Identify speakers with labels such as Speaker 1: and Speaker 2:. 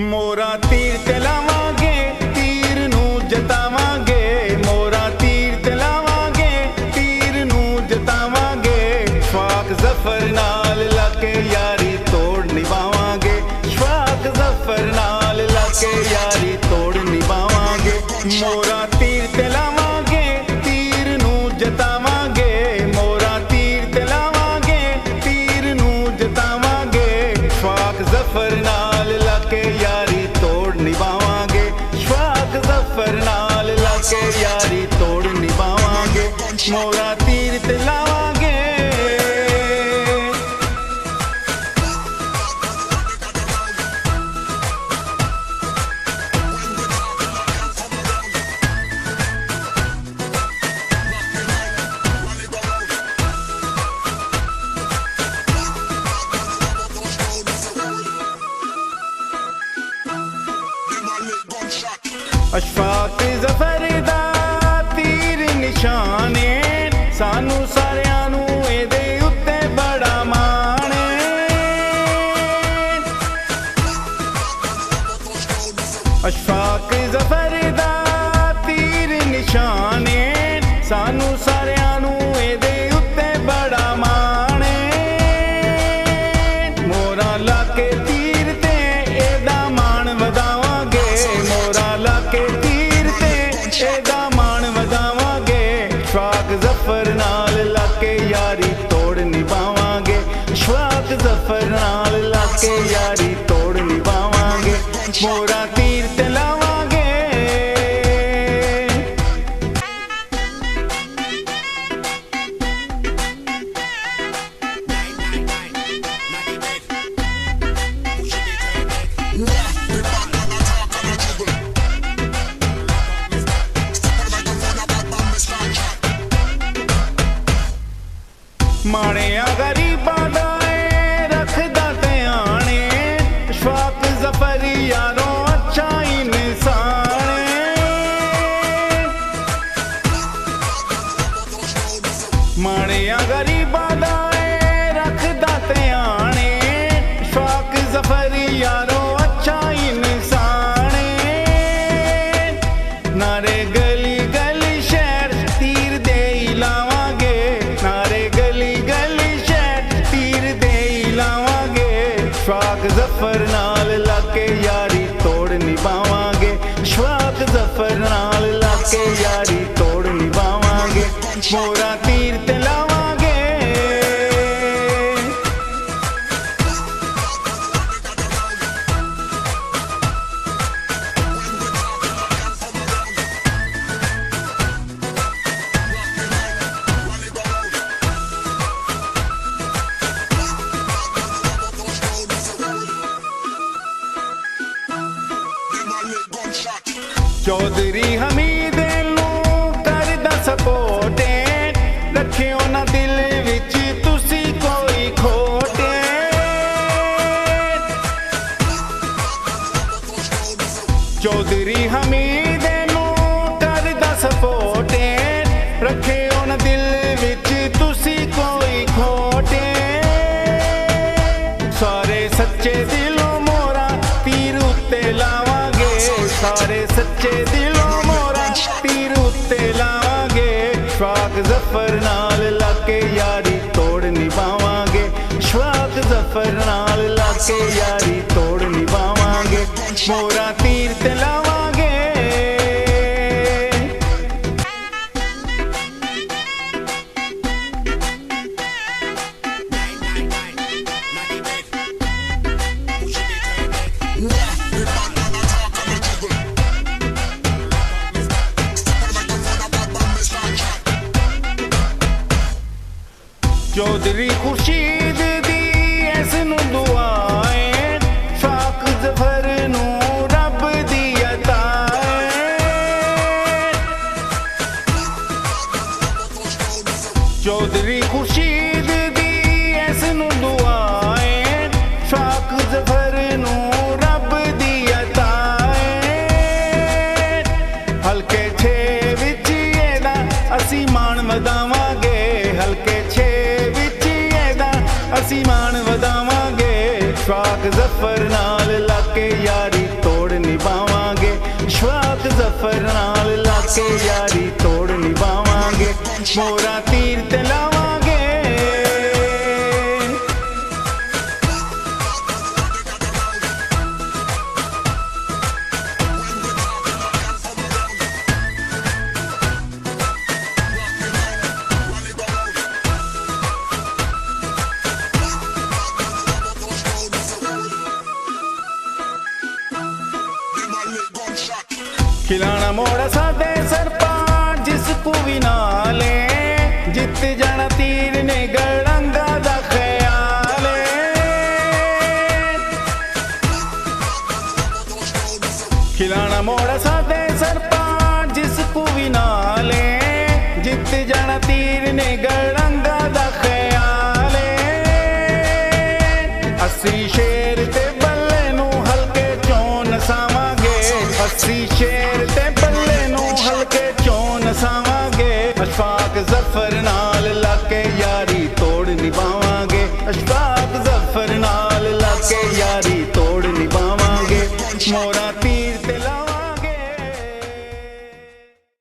Speaker 1: मोरा तीर चलावांगे तीर नू जतावांगे, मोरा तीर चलावांगे तीर नू जतावांगे। शफाक जफर नाल लाके यारी तोड़ निभावांगे, शफाक जफर नाल लाके यारी तोड़ निभावांगे। मोरा तीर चलावांगे तीर नू जतावांगे, मोरा तीर चलावांगे तीर नू जतावांगे। शफाक जफर नाल लाके यारी तोड़ निभावांगे, शफाक जफर नाल लाके यारी तोड़ निभावांगे। मोरा तीर चलावांगे। अशफाक जफर दा तीर निशाने सानू सारियां नू एदे उत्ते बड़ा माण है। अशफाक जफर दा तीर निशाने सानू सारियां नू एदे उत्ते बड़ा माण है। मोरा लाके तीर ते एदा मान वधावांगे, मोरा लाके तीर ते एदा मान वधावांगे। शफाक जफर नाल लाके यारी तोड़ निभावांगे, शफाक जफर नाल लाके यारी तोड़ निभावांगे। मोरा तीर चलावांगे। माड़िया गरीबां दा रखदा ध्यान, शफाक जफर यारों अच्छा इंसान। माड़िया गरीबां दा रखदा ध्यान, शफाक जफर यारों अच्छा इंसान। नारे गली गली शहर तीर दे लावांगे, नारे गली गली शहर तीर दे लावांगे। शफाक जफर नाल लाके यारी तोड़ निभावांगे, शफाक जफर नाल लाके यारी तोड़ निभावांगे। मोरा तीर चलावांगे। चौधरी हमीद नू करदा सपोर्ट, रखियो ना दिल विच तुसी कोई खोट। चौधरी हमीद नू करदा सपोर्ट, रखियो ना दिल विच तुसी कोई खोट। सारे सच्चे दिलों मोरा तीर उत्ते लावांगे, सारे सच्चे दिलों मोरा तीर उत्ते लावांगे। शफाक जफर नाल लाके यारी तोड़ निभावांगे, शफाक जफर नाल लाके यारी तोड़ निभावांगे। मोरा तीर चलावांगे। चौधरी खुर्शीद दी इस नू दुआएं, शफाक जफर नू रब दी अताएं। चौधरी खुर्शीद दी इस नू दुआएं, शफाक जफर नू रब दी अताएं। हल्के छे विच एदा असी मान वधावांगे, हल्के छे असी मान वधावांगे। शफाक जफर नाल लाके यारी ਸ਼ਵਾਕ ਜ਼ਫਰ ਨਾਲ ਲਾ ਕੇ ਯਾਰੀ ਤੋੜ ਨਿਭਾਵਾਂਗੇ ਮੋਹਰਾਂ ਤੀਰ ਤੇ ਲਾਵਾਂਗੇ खिलाना मोड़ा सादे सरपांच जिसको भी नाले जित जाना तीर ने गड़ंगा दा ख्याले खिलाना मोड़ा सादे सरपांच जिसको भी नाले जित जाना तीर ने गड़ंगा दा ख्याले अस्सी शेर ते बल्ले नू हल्के चों नसावांगे अस्सी शेर